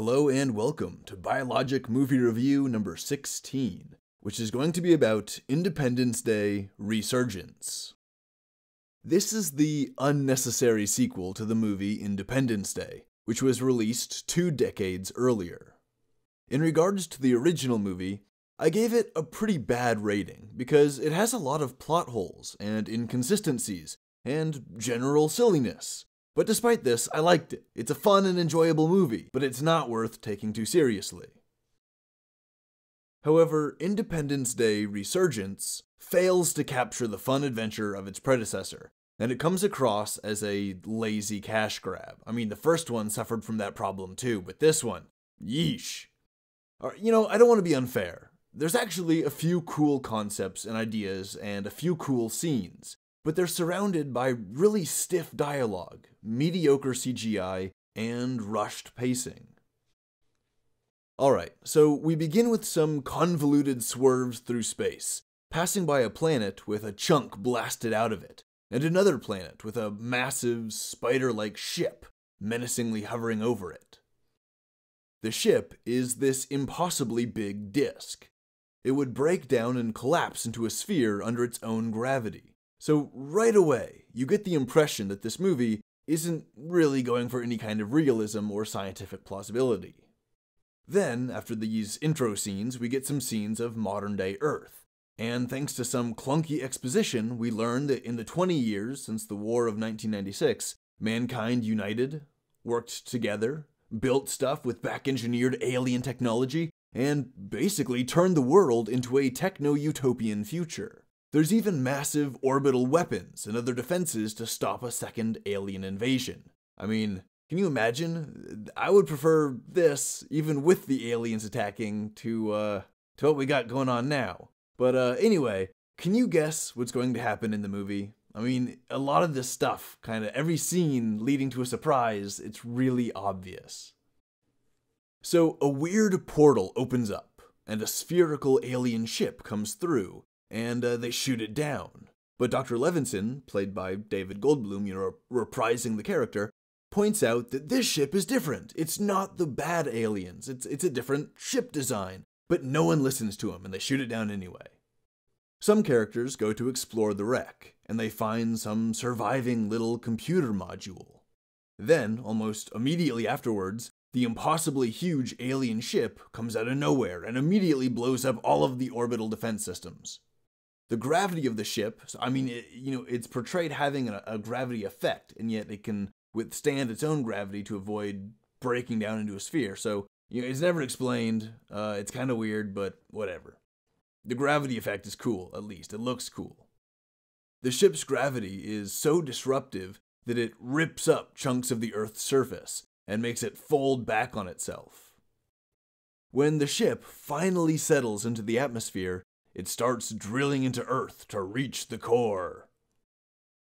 Hello and welcome to Biologic Movie Review number 16, which is going to be about Independence Day Resurgence. This is the unnecessary sequel to the movie Independence Day, which was released 2 decades earlier. In regards to the original movie, I gave it a pretty bad rating because it has a lot of plot holes and inconsistencies and general silliness. But despite this, I liked it. It's a fun and enjoyable movie, but it's not worth taking too seriously. However, Independence Day Resurgence fails to capture the fun adventure of its predecessor, and it comes across as a lazy cash grab. I mean, the first one suffered from that problem too, but this one, yeesh. I don't want to be unfair. There's actually a few cool concepts and ideas and a few cool scenes, but they're surrounded by really stiff dialogue, mediocre CGI, and rushed pacing. Alright, so we begin with some convoluted swerves through space, passing by a planet with a chunk blasted out of it, and another planet with a massive, spider-like ship menacingly hovering over it. The ship is this impossibly big disk. It would break down and collapse into a sphere under its own gravity. So right away, you get the impression that this movie isn't really going for any kind of realism or scientific plausibility. Then, after these intro scenes, we get some scenes of modern-day Earth. And thanks to some clunky exposition, we learn that in the 20 years since the War of 1996, mankind united, worked together, built stuff with back-engineered alien technology, and basically turned the world into a techno-utopian future. There's even massive orbital weapons and other defenses to stop a second alien invasion. I mean, can you imagine? I would prefer this, even with the aliens attacking, to what we got going on now. But anyway, can you guess what's going to happen in the movie? I mean, a lot of this stuff, every scene leading to a surprise, it's really obvious. So a weird portal opens up, and a spherical alien ship comes through, and they shoot it down. But Dr. Levinson, played by David Goldblum, reprising the character, points out that this ship is different. It's not the bad aliens. It's a different ship design. But no one listens to him, and they shoot it down anyway. Some characters go to explore the wreck, and they find some surviving little computer module. Then, almost immediately afterwards, the impossibly huge alien ship comes out of nowhere and immediately blows up all of the orbital defense systems. The gravity of the ship, it's portrayed having a gravity effect, and yet it can withstand its own gravity to avoid breaking down into a sphere. So, it's never explained. It's kind of weird, but whatever. The gravity effect is cool, at least. It looks cool. The ship's gravity is so disruptive that it rips up chunks of the Earth's surface and makes it fold back on itself. When the ship finally settles into the atmosphere, it starts drilling into Earth to reach the core.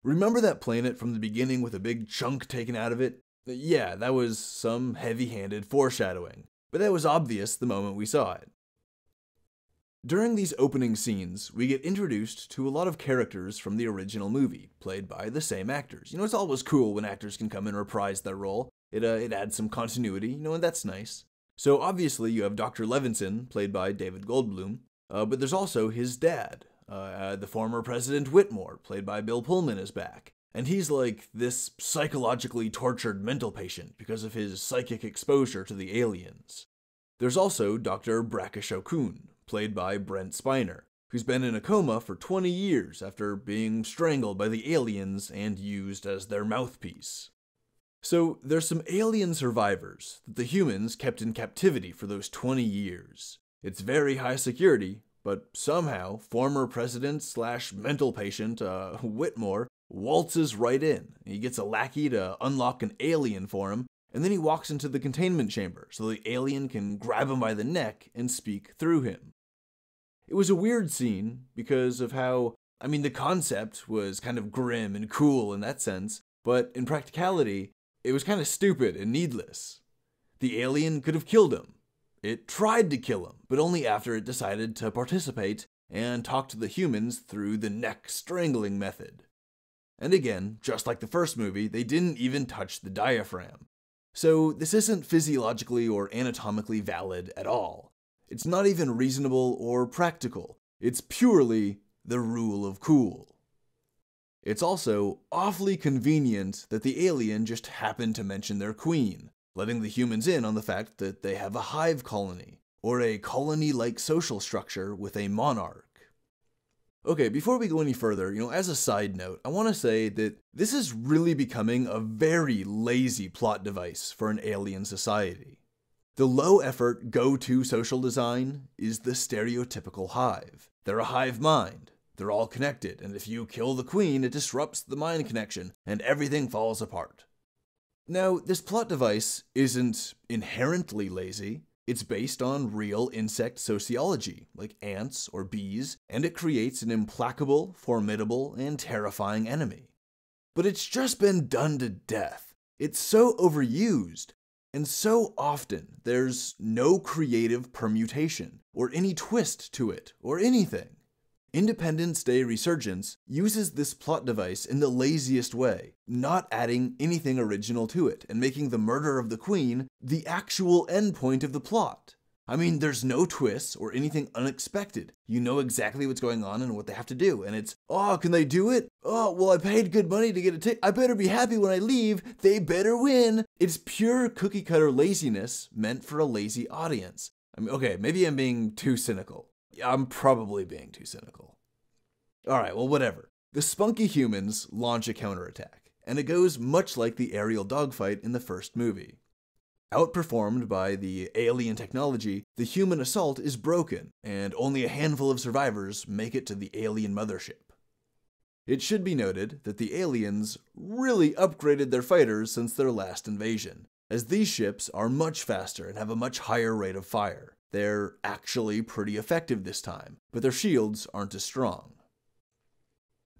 Remember that planet from the beginning with a big chunk taken out of it? Yeah, that was some heavy-handed foreshadowing, but that was obvious the moment we saw it. During these opening scenes, we get introduced to a lot of characters from the original movie, played by the same actors. It's always cool when actors can come and reprise their role. It adds some continuity, and that's nice. So obviously you have Dr. Levinson, played by David Goldblum, but there's also his dad. The former President Whitmore, played by Bill Pullman, is back. And he's like this psychologically tortured mental patient because of his psychic exposure to the aliens. There's also Dr. Brakashokun, played by Brent Spiner, who's been in a coma for 20 years after being strangled by the aliens and used as their mouthpiece. So there's some alien survivors that the humans kept in captivity for those 20 years. It's very high security, but somehow former president/mental patient Whitmore waltzes right in. He gets a lackey to unlock an alien for him, and then he walks into the containment chamber so the alien can grab him by the neck and speak through him. It was a weird scene because of how, the concept was kind of grim and cool in that sense, but in practicality, it was kind of stupid and needless. The alien could have killed him. It tried to kill him, but only after it decided to participate and talk to the humans through the neck strangling method. And again, just like the first movie, they didn't even touch the diaphragm. So this isn't physiologically or anatomically valid at all. It's not even reasonable or practical. It's purely the rule of cool. It's also awfully convenient that the alien just happened to mention their queen, letting the humans in on the fact that they have a hive colony, or a colony-like social structure with a monarch. Okay, before we go any further, as a side note, I want to say that this is really becoming a very lazy plot device for an alien society. The low-effort, go-to social design is the stereotypical hive. They're a hive mind. They're all connected, and if you kill the queen, it disrupts the mind connection, and everything falls apart. Now, this plot device isn't inherently lazy. It's based on real insect sociology, like ants or bees, and it creates an implacable, formidable, and terrifying enemy. But it's just been done to death. It's so overused, and so often there's no creative permutation, or any twist to it, or anything. Independence Day Resurgence uses this plot device in the laziest way, not adding anything original to it, and making the murder of the queen the actual endpoint of the plot. I mean, there's no twists or anything unexpected. You know exactly what's going on and what they have to do, and it's, oh, can they do it? Oh, well, I paid good money to get a ticket. I better be happy when I leave. They better win. It's pure cookie-cutter laziness meant for a lazy audience. I mean, okay, maybe I'm being too cynical. I'm probably being too cynical. Alright, well, whatever. The spunky humans launch a counterattack, and it goes much like the aerial dogfight in the first movie. Outperformed by the alien technology, the human assault is broken, and only a handful of survivors make it to the alien mothership. It should be noted that the aliens really upgraded their fighters since their last invasion, as these ships are much faster and have a much higher rate of fire. They're actually pretty effective this time, but their shields aren't as strong.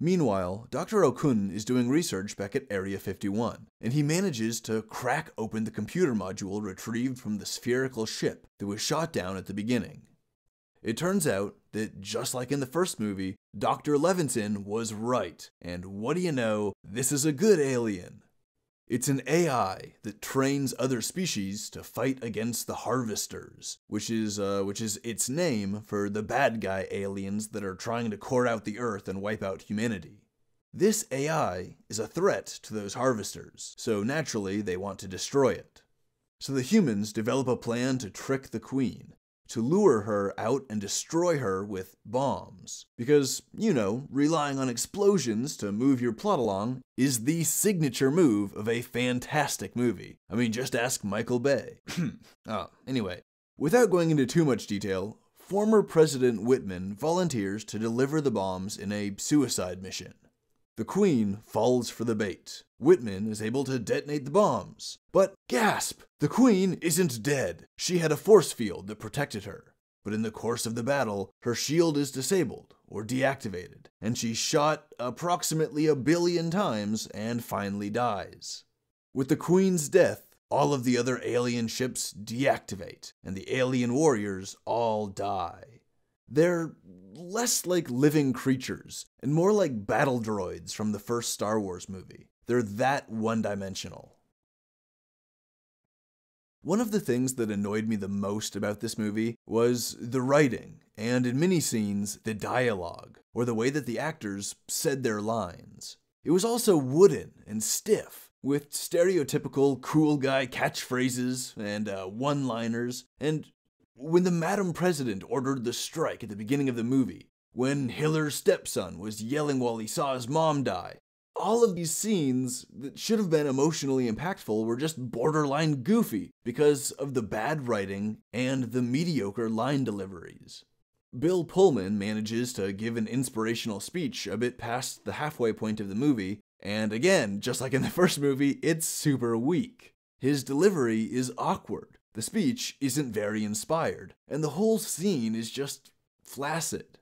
Meanwhile, Dr. Okun is doing research back at Area 51, and he manages to crack open the computer module retrieved from the spherical ship that was shot down at the beginning. It turns out that, just like in the first movie, Dr. Levinson was right, and what do you know, this is a good alien. It's an AI that trains other species to fight against the Harvesters, which is its name for the bad guy aliens that are trying to core out the Earth and wipe out humanity. This AI is a threat to those Harvesters, so naturally they want to destroy it. So the humans develop a plan to trick the Queen, to lure her out and destroy her with bombs. Because, relying on explosions to move your plot along is the signature move of a fantastic movie. I mean, just ask Michael Bay. Anyway, without going into too much detail, former President Whitman volunteers to deliver the bombs in a suicide mission. The Queen falls for the bait. Whitman is able to detonate the bombs. But, gasp! The Queen isn't dead. She had a force field that protected her. But in the course of the battle, her shield is disabled, or deactivated, and she's shot approximately 1 billion times and finally dies. With the Queen's death, all of the other alien ships deactivate, and the alien warriors all die. They're less like living creatures, and more like battle droids from the first Star Wars movie. They're that one-dimensional. One of the things that annoyed me the most about this movie was the writing, and in many scenes, the dialogue, or the way that the actors said their lines. It was also wooden and stiff, with stereotypical cool guy catchphrases and one-liners, and when the Madam President ordered the strike at the beginning of the movie, when Hiller's stepson was yelling while he saw his mom die, all of these scenes that should have been emotionally impactful were just borderline goofy because of the bad writing and the mediocre line deliveries. Bill Pullman manages to give an inspirational speech a bit past the halfway point of the movie, and again, just like in the first movie, it's super weak. His delivery is awkward, the speech isn't very inspired, and the whole scene is just flaccid.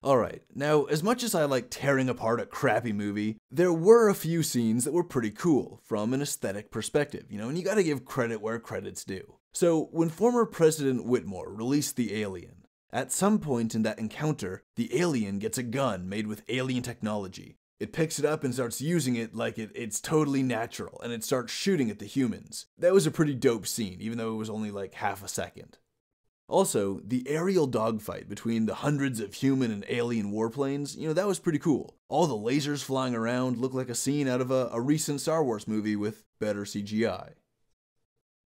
Alright, now as much as I like tearing apart a crappy movie, there were a few scenes that were pretty cool from an aesthetic perspective, and you gotta give credit where credit's due. So, when former President Whitmore released the alien, at some point in that encounter, the alien gets a gun made with alien technology, It picks it up and starts using it like it's totally natural, and it starts shooting at the humans. That was a pretty dope scene, even though it was only like half a second. Also, the aerial dogfight between the hundreds of human and alien warplanes, that was pretty cool. All the lasers flying around looked like a scene out of a recent Star Wars movie with better CGI.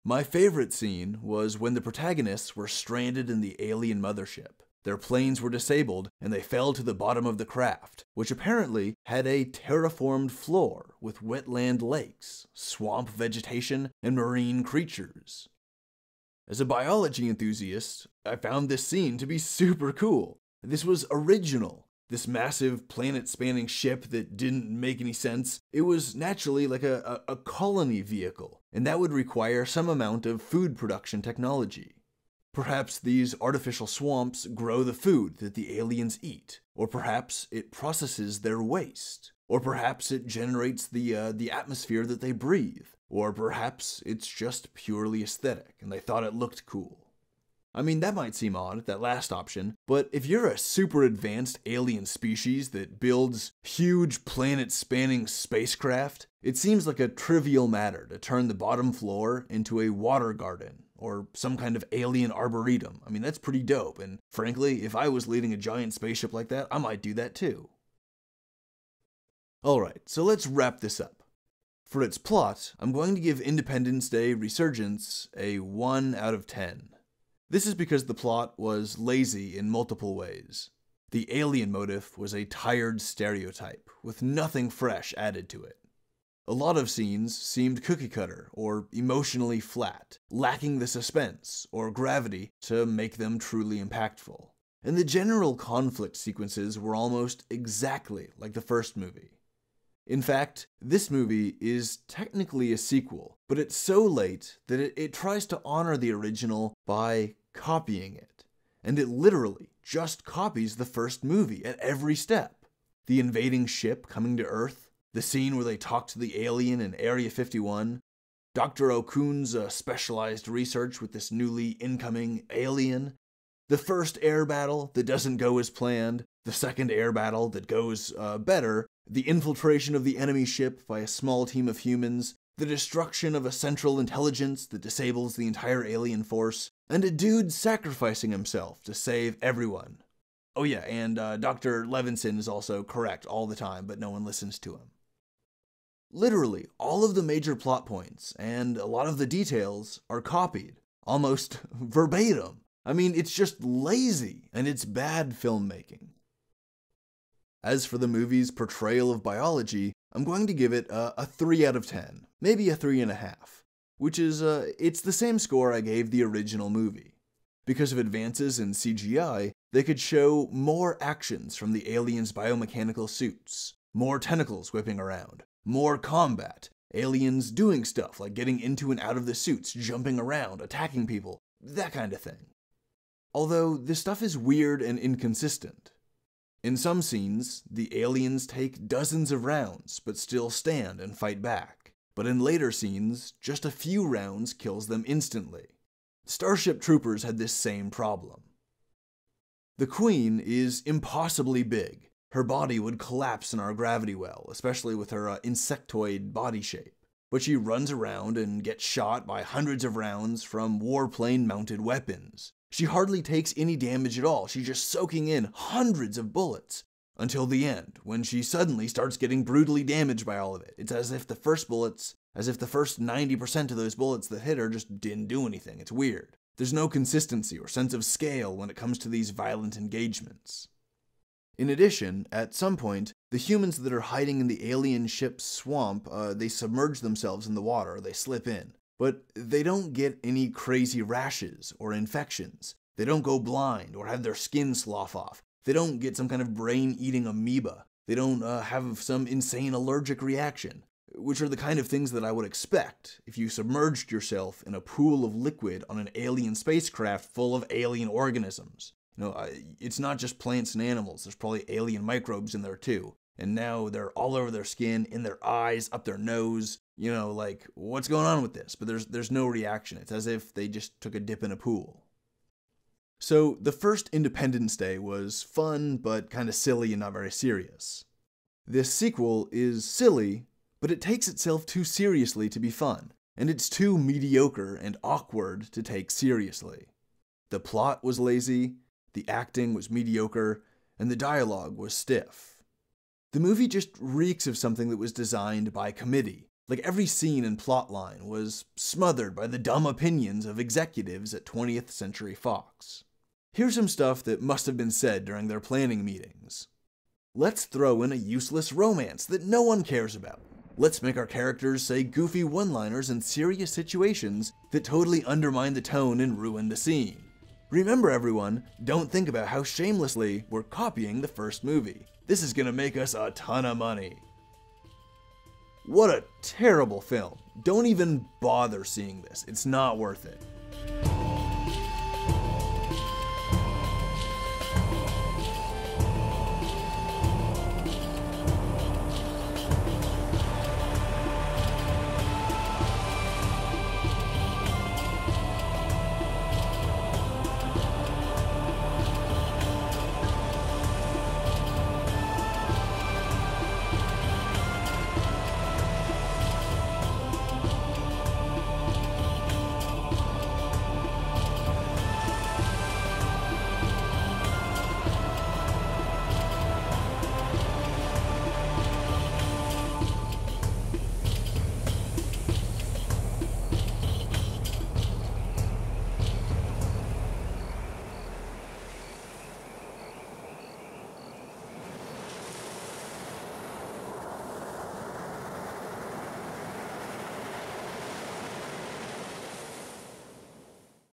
My favorite scene was when the protagonists were stranded in the alien mothership. Their planes were disabled, and they fell to the bottom of the craft, which apparently had a terraformed floor with wetland lakes, swamp vegetation, and marine creatures. As a biology enthusiast, I found this scene to be super cool. This was original. This massive planet-spanning ship that didn't make any sense, it was naturally like a colony vehicle, and that would require some amount of food production technology. Perhaps these artificial swamps grow the food that the aliens eat, or perhaps it processes their waste, or perhaps it generates the atmosphere that they breathe, or perhaps it's just purely aesthetic and they thought it looked cool. I mean, that might seem odd, that last option, but if you're a super advanced alien species that builds huge planet-spanning spacecraft, it seems like a trivial matter to turn the bottom floor into a water garden, or some kind of alien arboretum. I mean, that's pretty dope, and frankly, if I was leading a giant spaceship like that, I might do that too. Alright, so let's wrap this up. For its plot, I'm going to give Independence Day Resurgence a 1 out of 10. This is because the plot was lazy in multiple ways. The alien motif was a tired stereotype, with nothing fresh added to it. A lot of scenes seemed cookie-cutter or emotionally flat, lacking the suspense or gravity to make them truly impactful. And the general conflict sequences were almost exactly like the first movie. In fact, this movie is technically a sequel, but it's so late that it tries to honor the original by copying it. And it literally just copies the first movie at every step. The invading ship coming to Earth, the scene where they talk to the alien in Area 51, Dr. Okun's specialized research with this newly incoming alien, the first air battle that doesn't go as planned, the second air battle that goes better, the infiltration of the enemy ship by a small team of humans, the destruction of a central intelligence that disables the entire alien force, and a dude sacrificing himself to save everyone. Oh yeah, and Dr. Levinson is also correct all the time, but no one listens to him. Literally, all of the major plot points and a lot of the details are copied, almost verbatim. I mean, it's just lazy, and it's bad filmmaking. As for the movie's portrayal of biology, I'm going to give it a 3 out of 10, maybe a 3.5, which is, it's the same score I gave the original movie. Because of advances in CGI, they could show more actions from the aliens' biomechanical suits, more tentacles whipping around, more combat, aliens doing stuff like getting into and out of the suits, jumping around, attacking people, that kind of thing. Although, this stuff is weird and inconsistent. In some scenes, the aliens take dozens of rounds, but still stand and fight back. But in later scenes, just a few rounds kills them instantly. Starship Troopers had this same problem. The Queen is impossibly big. Her body would collapse in our gravity well, especially with her insectoid body shape. But she runs around and gets shot by hundreds of rounds from warplane-mounted weapons. She hardly takes any damage at all, she's just soaking in hundreds of bullets. Until the end, when she suddenly starts getting brutally damaged by all of it. It's as if the first 90% of those bullets that hit her just didn't do anything. It's weird. There's no consistency or sense of scale when it comes to these violent engagements. In addition, at some point, the humans that are hiding in the alien ship's swamp, they submerge themselves in the water, they slip in. But they don't get any crazy rashes or infections. They don't go blind or have their skin slough off. They don't get some kind of brain-eating amoeba. They don't have some insane allergic reaction, which are the kind of things that I would expect if you submerged yourself in a pool of liquid on an alien spacecraft full of alien organisms. It's not just plants and animals. There's probably alien microbes in there too. And now they're all over their skin, in their eyes, up their nose. What's going on with this? But there's no reaction. It's as if they just took a dip in a pool. So the first Independence Day was fun, but kind of silly and not very serious. This sequel is silly, but it takes itself too seriously to be fun, and it's too mediocre and awkward to take seriously. The plot was lazy, the acting was mediocre, and the dialogue was stiff. The movie just reeks of something that was designed by committee. Like every scene and plotline was smothered by the dumb opinions of executives at 20th Century Fox. Here's some stuff that must have been said during their planning meetings. Let's throw in a useless romance that no one cares about. Let's make our characters say goofy one-liners in serious situations that totally undermine the tone and ruin the scene. Remember everyone, don't think about how shamelessly we're copying the first movie. This is gonna make us a ton of money. What a terrible film. Don't even bother seeing this. It's not worth it.